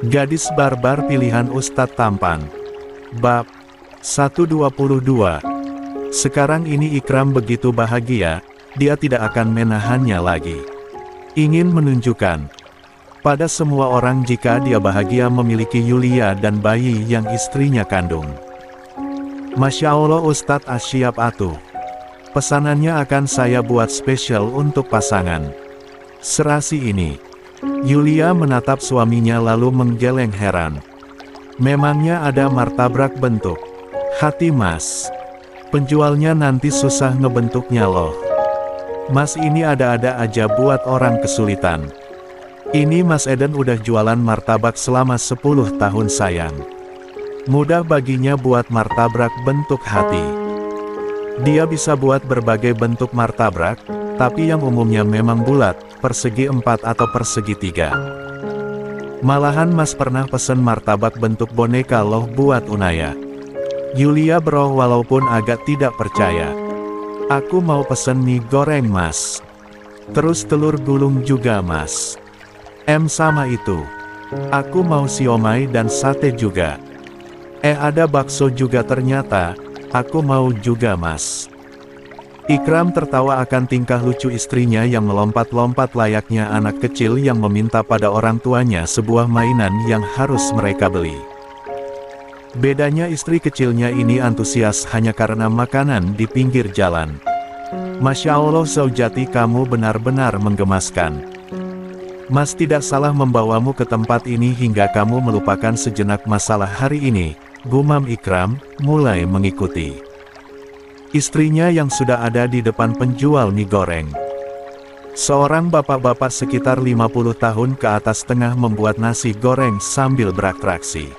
Gadis barbar pilihan Ustadz tampan. Bab 122. Sekarang ini Ikram begitu bahagia, dia tidak akan menahannya lagi. Ingin menunjukkan pada semua orang jika dia bahagia memiliki Yulia dan bayi yang istrinya kandung. Masya Allah, Ustadz Asyap atuh. Pesanannya akan saya buat spesial untuk pasangan serasi ini. Yulia menatap suaminya lalu menggeleng heran. Memangnya ada martabak bentuk hati Mas? Penjualnya nanti susah ngebentuknya loh. Mas ini ada-ada aja buat orang kesulitan. Ini Mas Eden udah jualan martabak selama 10 tahun sayang. Mudah baginya buat martabak bentuk hati. Dia bisa buat berbagai bentuk martabak, tapi yang umumnya memang bulat, persegi 4 atau persegi 3. Malahan Mas pernah pesen martabak bentuk boneka loh buat Unaya. Yulia beroh walaupun agak tidak percaya. Aku mau pesen mie goreng Mas. Terus telur gulung juga Mas. Sama itu. Aku mau siomay dan sate juga. Ada bakso juga ternyata. Aku mau juga Mas. Ikram tertawa akan tingkah lucu istrinya yang melompat-lompat layaknya anak kecil yang meminta pada orang tuanya sebuah mainan yang harus mereka beli. Bedanya istri kecilnya ini antusias hanya karena makanan di pinggir jalan. Masya Allah Zaujati, kamu benar-benar menggemaskan. Mas tidak salah membawamu ke tempat ini hingga kamu melupakan sejenak masalah hari ini, gumam Ikram, mulai mengikuti istrinya yang sudah ada di depan penjual mie goreng. Seorang bapak-bapak sekitar 50 tahun ke atas tengah membuat nasi goreng sambil beratraksi.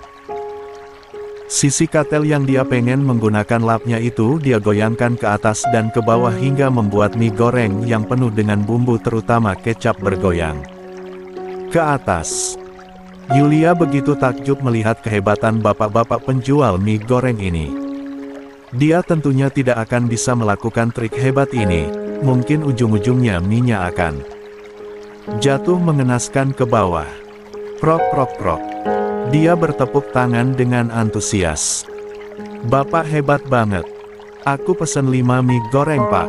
Sisi katel yang dia pengen menggunakan lapnya itu dia goyangkan ke atas dan ke bawah hingga membuat mie goreng yang penuh dengan bumbu terutama kecap bergoyang ke atas. Yulia begitu takjub melihat kehebatan bapak-bapak penjual mie goreng ini. Dia tentunya tidak akan bisa melakukan trik hebat ini, mungkin ujung-ujungnya mie-nya akan jatuh mengenaskan ke bawah. Prok prok prok. Dia bertepuk tangan dengan antusias. Bapak hebat banget. Aku pesen 5 mie goreng Pak.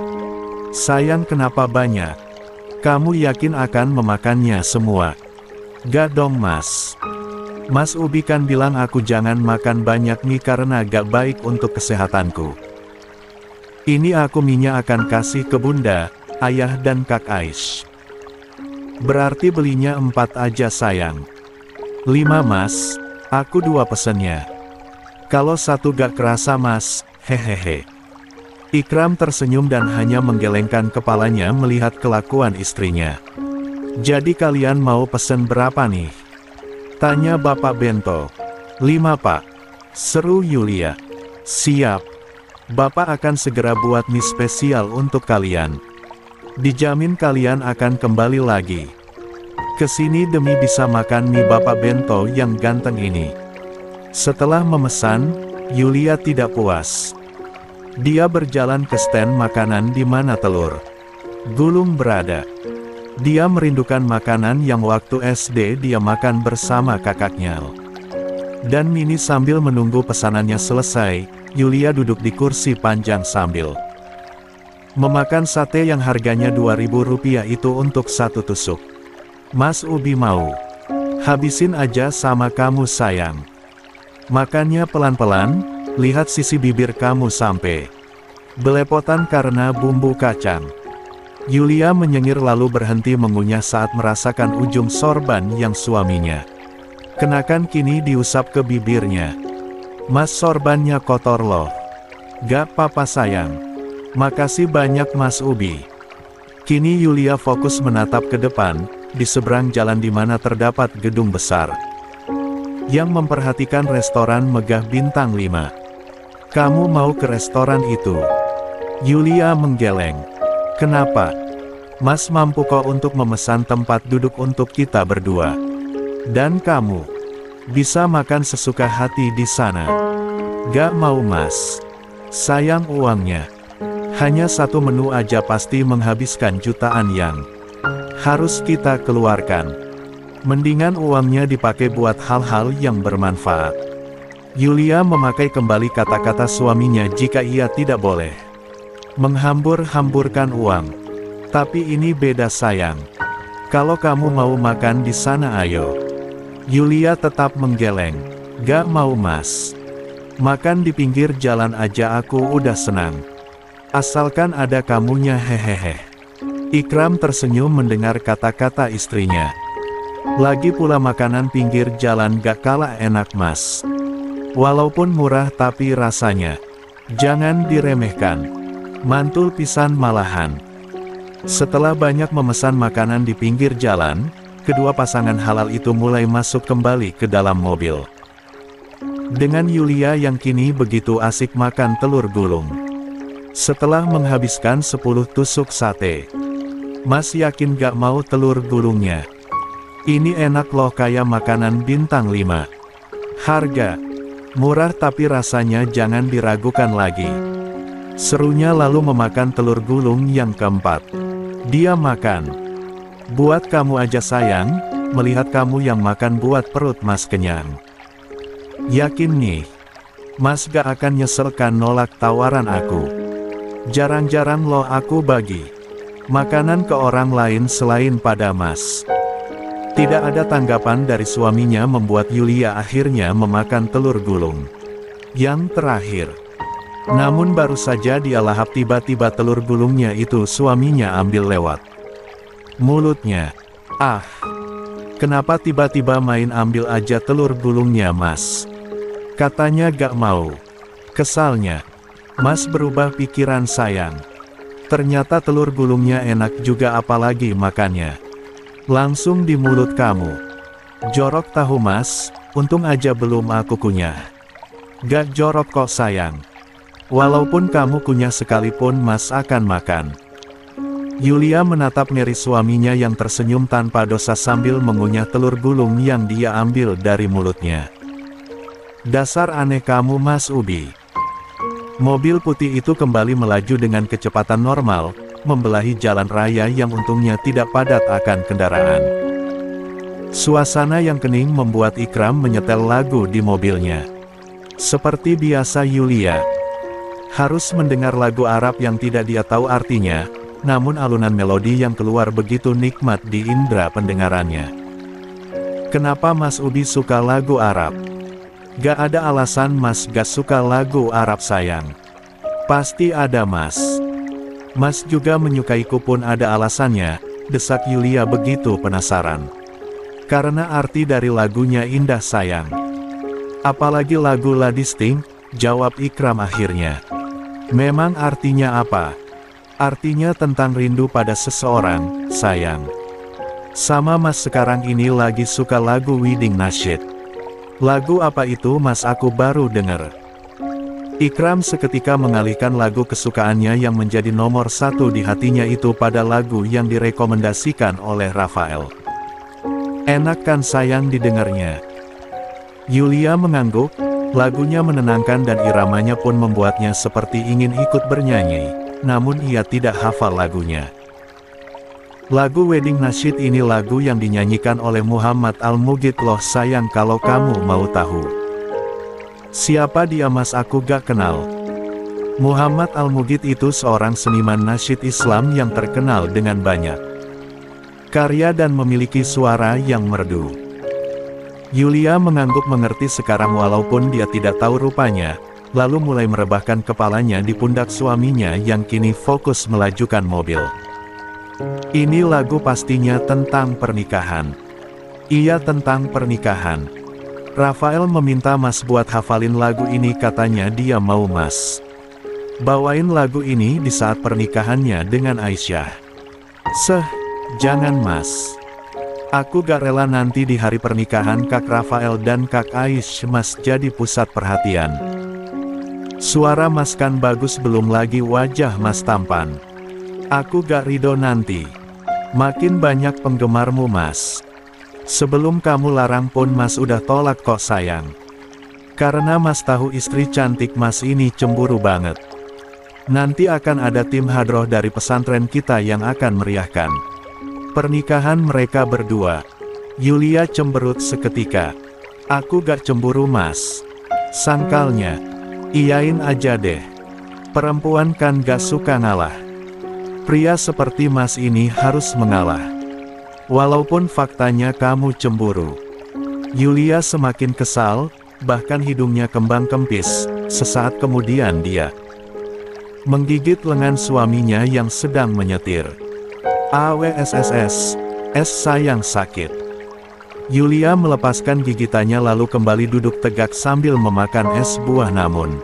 Sayang kenapa banyak? Kamu yakin akan memakannya semua? Gak dong Mas. Mas Ubi kan bilang aku jangan makan banyak mie karena gak baik untuk kesehatanku. Ini aku mie-nya akan kasih ke Bunda, Ayah dan Kak Aish. Berarti belinya 4 aja sayang. 5 Mas, aku 2 pesennya. Kalau 1 gak kerasa Mas, hehehe. Ikram tersenyum dan hanya menggelengkan kepalanya melihat kelakuan istrinya. Jadi kalian mau pesen berapa nih? Tanya Bapak Bento. 5 Pak. Seru Yulia. Siap. Bapak akan segera buat mie spesial untuk kalian. Dijamin kalian akan kembali lagi kesini demi bisa makan mie Bapak Bento yang ganteng ini. Setelah memesan, Yulia tidak puas. Dia berjalan ke stand makanan di mana telur gulung berada. Dia merindukan makanan yang waktu SD dia makan bersama kakaknya. Dan Mini sambil menunggu pesanannya selesai, Yulia duduk di kursi panjang sambil memakan sate yang harganya Rp2.000 itu untuk 1 tusuk. Mas Ubi mau? Habisin aja sama kamu sayang. Makannya pelan-pelan, lihat sisi bibir kamu sampai belepotan karena bumbu kacang. Yulia menyengir lalu berhenti mengunyah saat merasakan ujung sorban yang suaminya kenakan kini diusap ke bibirnya. Mas, sorbannya kotor loh. Gak apa-apa sayang. Makasih banyak Mas Ubi. Kini Yulia fokus menatap ke depan, di seberang jalan di mana terdapat gedung besar yang memperhatikan restoran megah bintang 5. Kamu mau ke restoran itu? Yulia menggeleng. Kenapa? Mas mampu kok untuk memesan tempat duduk untuk kita berdua. Dan kamu bisa makan sesuka hati di sana. Gak mau Mas. Sayang uangnya. Hanya 1 menu aja pasti menghabiskan jutaan yang harus kita keluarkan. Mendingan uangnya dipakai buat hal-hal yang bermanfaat. Yulia memakai kembali kata-kata suaminya jika ia tidak boleh menghambur-hamburkan uang. Tapi ini beda sayang. Kalau kamu mau makan di sana ayo. Yulia tetap menggeleng. Gak mau mas. Makan di pinggir jalan aja aku udah senang. Asalkan ada kamunya hehehe. Ikram tersenyum mendengar kata-kata istrinya. Lagi pula makanan pinggir jalan gak kalah enak mas. Walaupun murah tapi rasanya jangan diremehkan. Mantul pisan malahan. Setelah banyak memesan makanan di pinggir jalan, kedua pasangan halal itu mulai masuk kembali ke dalam mobil. Dengan Yulia yang kini begitu asik makan telur gulung. Setelah menghabiskan 10 tusuk sate, Mas yakin gak mau telur gulungnya. Ini enak loh kayak makanan bintang 5. Harga murah tapi rasanya jangan diragukan lagi. Serunya lalu memakan telur gulung yang keempat. Dia makan. Buat kamu aja sayang, melihat kamu yang makan buat perut mas kenyang. Yakin nih, mas gak akan nyeselkan nolak tawaran aku. Jarang-jarang loh aku bagi makanan ke orang lain selain pada mas. Tidak ada tanggapan dari suaminya membuat Yulia akhirnya memakan telur gulung yang terakhir. Namun baru saja dia lahap tiba-tiba telur gulungnya itu suaminya ambil lewat mulutnya. Ah, kenapa tiba-tiba main ambil aja telur gulungnya mas? Katanya gak mau. Kesalnya, mas berubah pikiran sayang. Ternyata telur gulungnya enak juga apalagi makannya langsung di mulut kamu. Jorok tahu mas, untung aja belum aku kunyah. Gak jorok kok sayang. Walaupun kamu kunyah sekalipun mas akan makan. Yulia menatap ngeri suaminya yang tersenyum tanpa dosa sambil mengunyah telur gulung yang dia ambil dari mulutnya. Dasar aneh kamu mas Ubi. Mobil putih itu kembali melaju dengan kecepatan normal, membelahi jalan raya yang untungnya tidak padat akan kendaraan. Suasana yang kening membuat Ikram menyetel lagu di mobilnya. Seperti biasa Yulia harus mendengar lagu Arab yang tidak dia tahu artinya, namun alunan melodi yang keluar begitu nikmat di indera pendengarannya. Kenapa Mas Ubi suka lagu Arab? Gak ada alasan Mas gak suka lagu Arab sayang. Pasti ada Mas. Mas juga menyukaiku pun ada alasannya, desak Yulia begitu penasaran. Karena arti dari lagunya indah sayang. Apalagi lagu Ladisting, jawab Ikram akhirnya. Memang artinya apa? Artinya tentang rindu pada seseorang, sayang. Sama mas sekarang ini lagi suka lagu Wedding Nasyid. Lagu apa itu mas aku baru denger. Ikram seketika mengalihkan lagu kesukaannya yang menjadi nomor 1 di hatinya itu pada lagu yang direkomendasikan oleh Rafael. Enak kan sayang didengarnya. Yulia mengangguk. Lagunya menenangkan dan iramanya pun membuatnya seperti ingin ikut bernyanyi, namun ia tidak hafal lagunya. Lagu Wedding Nasyid ini lagu yang dinyanyikan oleh Muhammad Al-Mughith loh sayang kalau kamu mau tahu. Siapa dia mas aku gak kenal. Muhammad Al-Mughith itu seorang seniman nasyid Islam yang terkenal dengan banyak karya dan memiliki suara yang merdu. Yulia mengangguk mengerti sekarang walaupun dia tidak tahu rupanya, lalu mulai merebahkan kepalanya di pundak suaminya yang kini fokus melajukan mobil. Ini lagu pastinya tentang pernikahan. Iya tentang pernikahan. Rafael meminta mas buat hafalin lagu ini katanya dia mau mas bawain lagu ini di saat pernikahannya dengan Aisyah. Jangan mas. Aku gak rela nanti di hari pernikahan Kak Rafael dan Kak Aisyah mas jadi pusat perhatian. Suara mas kan bagus belum lagi wajah mas tampan. Aku gak ridho nanti. Makin banyak penggemarmu mas. Sebelum kamu larang pun mas udah tolak kok sayang. Karena mas tahu istri cantik mas ini cemburu banget. Nanti akan ada tim hadroh dari pesantren kita yang akan meriahkan pernikahan mereka berdua. Yulia cemberut seketika. Aku gak cemburu mas. Sangkalnya. Iyain aja deh. Perempuan kan gak suka ngalah. Pria seperti mas ini harus mengalah. Walaupun faktanya kamu cemburu. Yulia semakin kesal, bahkan hidungnya kembang kempis. Sesaat kemudian dia menggigit lengan suaminya yang sedang menyetir. "Awsss, es sayang sakit." Yulia melepaskan gigitannya lalu kembali duduk tegak sambil memakan es buah namun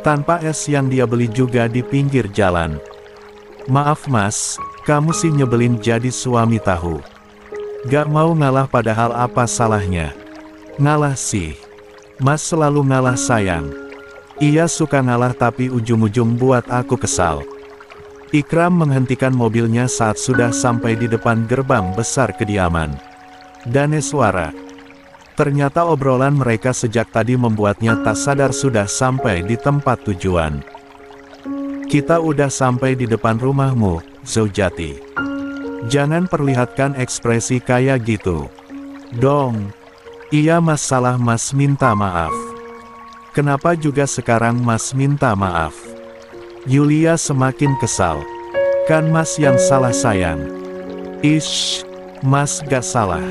tanpa es yang dia beli juga di pinggir jalan. "Maaf mas, kamu sih nyebelin jadi suami tahu. Gak mau ngalah padahal apa salahnya?" "Ngalah sih. Mas selalu ngalah sayang. Iya suka ngalah tapi ujung-ujung buat aku kesal." Ikram menghentikan mobilnya saat sudah sampai di depan gerbang besar kediaman Daneswara. Ternyata obrolan mereka sejak tadi membuatnya tak sadar sudah sampai di tempat tujuan. "Kita udah sampai di depan rumahmu, Zaujati. Jangan perlihatkan ekspresi kayak gitu dong." "Iya mas, salah mas, minta maaf." "Kenapa juga sekarang mas minta maaf?" Yulia semakin kesal. "Kan mas yang salah sayang." "Ish, mas gak salah."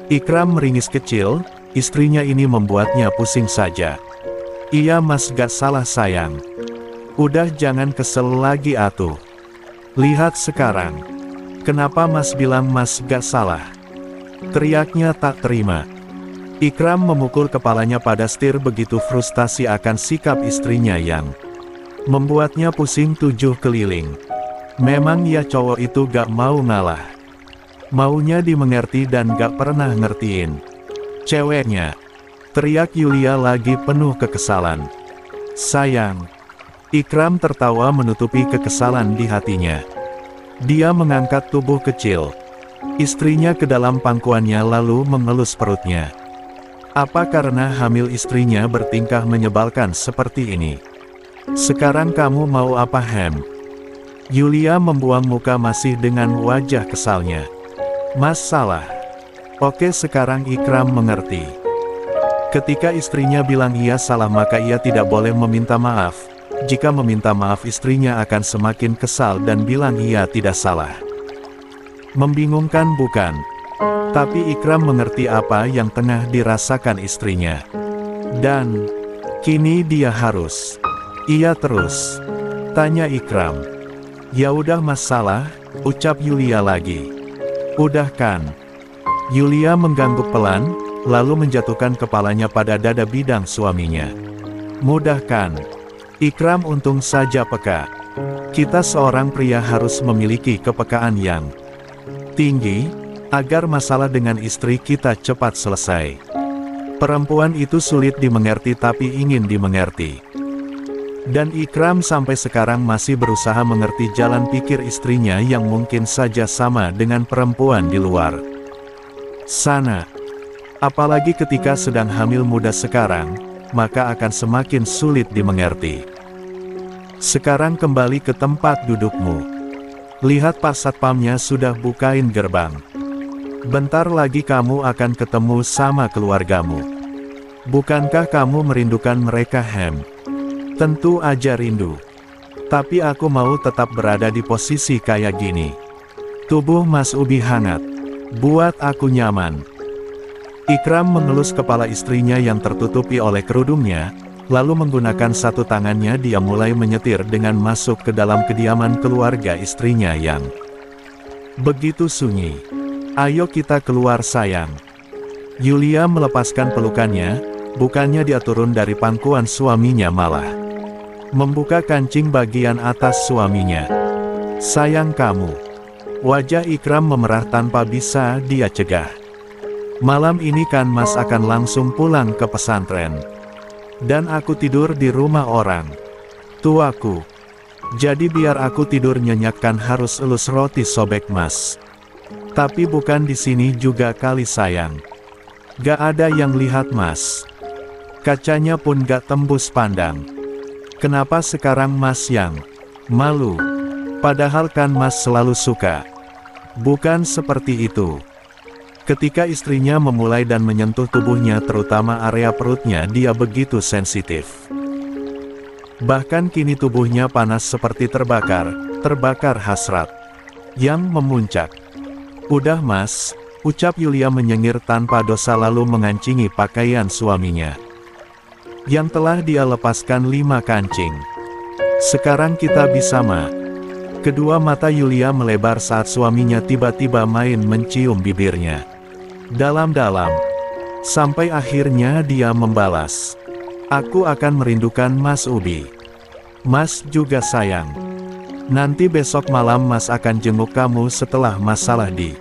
Ikram meringis kecil, istrinya ini membuatnya pusing saja. "Iya mas gak salah sayang. Udah jangan kesel lagi atuh. Lihat sekarang. Kenapa mas bilang mas gak salah?" Teriaknya tak terima. Ikram memukul kepalanya pada setir begitu frustasi akan sikap istrinya yang membuatnya pusing 7 keliling. Memang ya cowok itu gak mau ngalah. Maunya dimengerti dan gak pernah ngertiin ceweknya. Teriak Yulia lagi penuh kekesalan. "Sayang." Ikram tertawa menutupi kekesalan di hatinya. Dia mengangkat tubuh kecil istrinya ke dalam pangkuannya lalu mengelus perutnya. Apa karena hamil istrinya bertingkah menyebalkan seperti ini? "Sekarang kamu mau apa Hem?" Yulia membuang muka masih dengan wajah kesalnya. "Mas salah." Oke sekarang Ikram mengerti. Ketika istrinya bilang ia salah maka ia tidak boleh meminta maaf. Jika meminta maaf istrinya akan semakin kesal dan bilang ia tidak salah. Membingungkan bukan? Tapi Ikram mengerti apa yang tengah dirasakan istrinya. Dan kini dia harus. "Iya terus?" tanya Ikram. "Ya udah mas salah," ucap Yulia lagi. "Udah kan?" Yulia mengangguk pelan, lalu menjatuhkan kepalanya pada dada bidang suaminya. "Mudah kan?" Ikram untung saja peka. Kita seorang pria harus memiliki kepekaan yang tinggi, agar masalah dengan istri kita cepat selesai. Perempuan itu sulit dimengerti tapi ingin dimengerti. Dan Ikram sampai sekarang masih berusaha mengerti jalan pikir istrinya yang mungkin saja sama dengan perempuan di luar sana. Apalagi ketika sedang hamil muda sekarang, maka akan semakin sulit dimengerti. "Sekarang kembali ke tempat dudukmu. Lihat Pak Satpamnya sudah bukain gerbang. Bentar lagi kamu akan ketemu sama keluargamu. Bukankah kamu merindukan mereka Hem?" "Tentu aja rindu. Tapi aku mau tetap berada di posisi kayak gini. Tubuh Mas Ubi hangat. Buat aku nyaman." Ikram mengelus kepala istrinya yang tertutupi oleh kerudungnya, lalu menggunakan satu tangannya dia mulai menyetir dengan masuk ke dalam kediaman keluarga istrinya yang begitu sunyi. "Ayo kita keluar sayang." Yulia melepaskan pelukannya, bukannya dia turun dari pangkuan suaminya malah membuka kancing bagian atas suaminya. "Sayang kamu." Wajah Ikram memerah tanpa bisa dia cegah. "Malam ini kan mas akan langsung pulang ke pesantren. Dan aku tidur di rumah orang tuaku. Jadi biar aku tidur nyenyak kan harus elus roti sobek mas. Tapi bukan di sini juga kali sayang. Gak ada yang lihat mas. Kacanya pun gak tembus pandang. Kenapa sekarang mas yang malu? Padahal kan mas selalu suka." "Bukan seperti itu. Ketika istrinya memulai dan menyentuh tubuhnya terutama area perutnya dia begitu sensitif. Bahkan kini tubuhnya panas seperti terbakar hasrat yang memuncak. "Udah mas," ucap Yulia menyengir tanpa dosa lalu mengancingi pakaian suaminya. Yang telah dia lepaskan 5 kancing. "Sekarang kita bisa ma." Kedua mata Yulia melebar saat suaminya tiba-tiba main mencium bibirnya dalam-dalam. Sampai akhirnya dia membalas, "Aku akan merindukan Mas Ubi. Mas juga sayang. Nanti besok malam Mas akan jenguk kamu setelah masalah di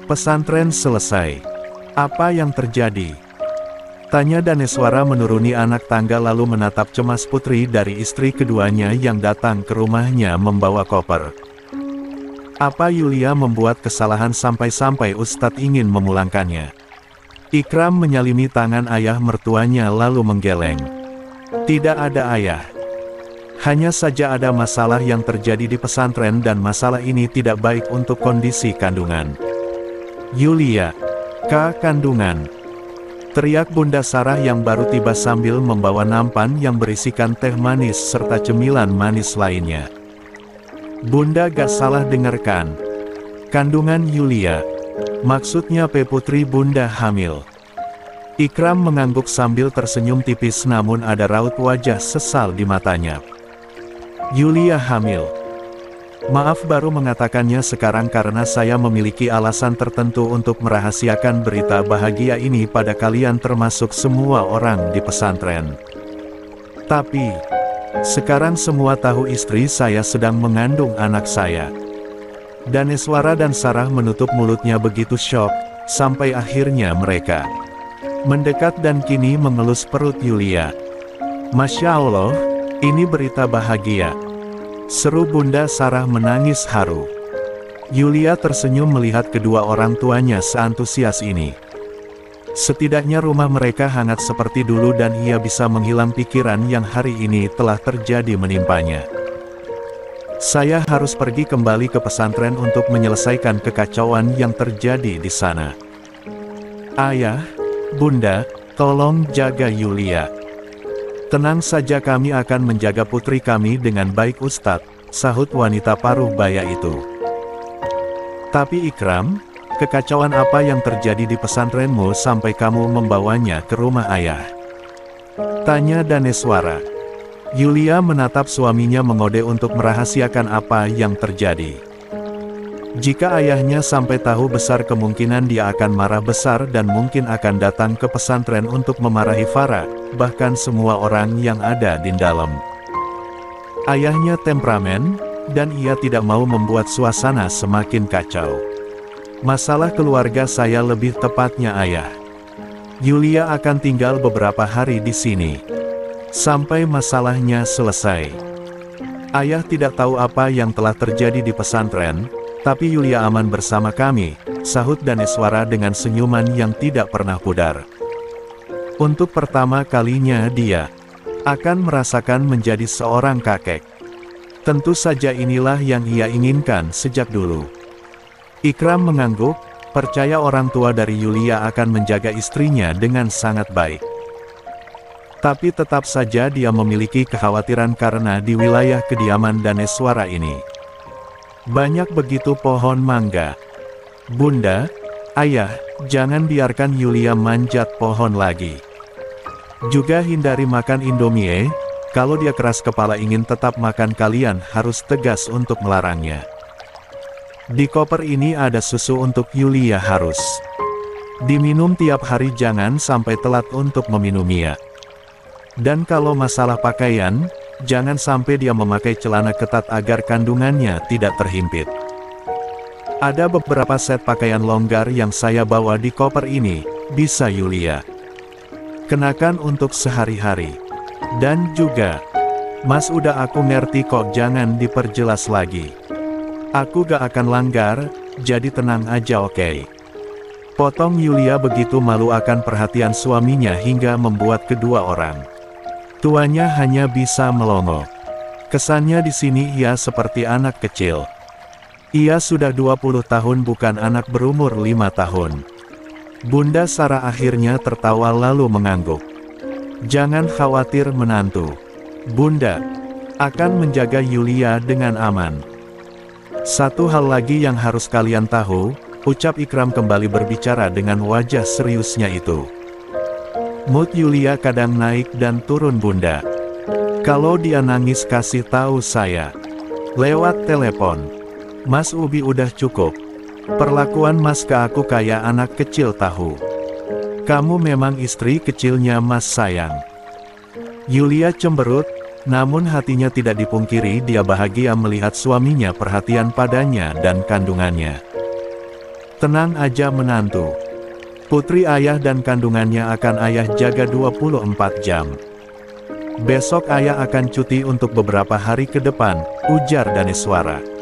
pesantren selesai." "Apa yang terjadi?" tanya Daneswara menuruni anak tangga lalu menatap cemas putri dari istri keduanya yang datang ke rumahnya membawa koper. "Apa Yulia membuat kesalahan sampai-sampai Ustadz ingin memulangkannya?" Ikram menyalimi tangan ayah mertuanya lalu menggeleng. "Tidak ada ayah. Hanya saja ada masalah yang terjadi di pesantren dan masalah ini tidak baik untuk kondisi kandungan." "Yulia, kandungan!" teriak Bunda Sarah yang baru tiba sambil membawa nampan yang berisikan teh manis serta cemilan manis lainnya. "Bunda gak salah dengarkan. Kandungan Yulia. Maksudnya Putri Bunda hamil." Ikram mengangguk sambil tersenyum tipis namun ada raut wajah sesal di matanya. "Yulia hamil. Maaf baru mengatakannya sekarang karena saya memiliki alasan tertentu untuk merahasiakan berita bahagia ini pada kalian termasuk semua orang di pesantren. Tapi, sekarang semua tahu istri saya sedang mengandung anak saya." Daneswara dan Sarah menutup mulutnya begitu syok, sampai akhirnya mereka mendekat dan kini mengelus perut Yulia. "Masya Allah, ini berita bahagia," seru Bunda Sarah menangis haru. Yulia tersenyum melihat kedua orang tuanya seantusias ini. Setidaknya rumah mereka hangat seperti dulu dan ia bisa menghilang pikiran yang hari ini telah terjadi menimpanya. "Saya harus pergi kembali ke pesantren untuk menyelesaikan kekacauan yang terjadi di sana. Ayah, Bunda, tolong jaga Yulia." "Tenang saja kami akan menjaga putri kami dengan baik Ustadz," sahut wanita paruh baya itu. "Tapi Ikram, kekacauan apa yang terjadi di pesantrenmu sampai kamu membawanya ke rumah ayah?" tanya Daneswara. Yulia menatap suaminya mengode untuk merahasiakan apa yang terjadi. Jika ayahnya sampai tahu besar kemungkinan dia akan marah besar dan mungkin akan datang ke pesantren untuk memarahi Farah, bahkan semua orang yang ada di dalam. Ayahnya temperamen, dan ia tidak mau membuat suasana semakin kacau. "Masalah keluarga saya lebih tepatnya ayah. Yulia akan tinggal beberapa hari di sini. Sampai masalahnya selesai. Ayah tidak tahu apa yang telah terjadi di pesantren, tapi Yulia aman bersama kami," sahut Daneswara dengan senyuman yang tidak pernah pudar. Untuk pertama kalinya dia akan merasakan menjadi seorang kakek. Tentu saja inilah yang ia inginkan sejak dulu. Ikram mengangguk, percaya orang tua dari Yulia akan menjaga istrinya dengan sangat baik. Tapi tetap saja dia memiliki kekhawatiran karena di wilayah kediaman Daneswara ini banyak begitu pohon mangga. "Bunda, ayah, jangan biarkan Yulia manjat pohon lagi. Juga hindari makan Indomie, kalau dia keras kepala ingin tetap makan kalian harus tegas untuk melarangnya. Di koper ini ada susu untuk Yulia harus diminum tiap hari jangan sampai telat untuk meminumnya. Dan kalau masalah pakaian, jangan sampai dia memakai celana ketat agar kandungannya tidak terhimpit. Ada beberapa set pakaian longgar yang saya bawa di koper ini, bisa Yulia kenakan untuk sehari-hari. Dan juga, Mas udah aku ngerti kok jangan diperjelas lagi. Aku gak akan langgar, jadi tenang aja oke?" Potong Yulia begitu malu akan perhatian suaminya hingga membuat kedua orang tuanya hanya bisa melongo. Kesannya di sini ia seperti anak kecil. Ia sudah 20 tahun bukan anak berumur 5 tahun. Bunda Sarah akhirnya tertawa lalu mengangguk. Jangan khawatir menantu. Bunda akan menjaga Yulia dengan aman. Satu hal lagi yang harus kalian tahu, ucap Ikram kembali berbicara dengan wajah seriusnya itu. Mood Yulia kadang naik dan turun bunda. Kalau dia nangis kasih tahu saya. Lewat telepon. Mas Ubi udah cukup. Perlakuan mas ke aku kayak anak kecil tahu. Kamu memang istri kecilnya mas sayang. Yulia cemberut, namun hatinya tidak dipungkiri dia bahagia melihat suaminya perhatian padanya dan kandungannya. Tenang aja menantu. Putri ayah dan kandungannya akan ayah jaga 24 jam. Besok ayah akan cuti untuk beberapa hari ke depan, ujar Daneswara.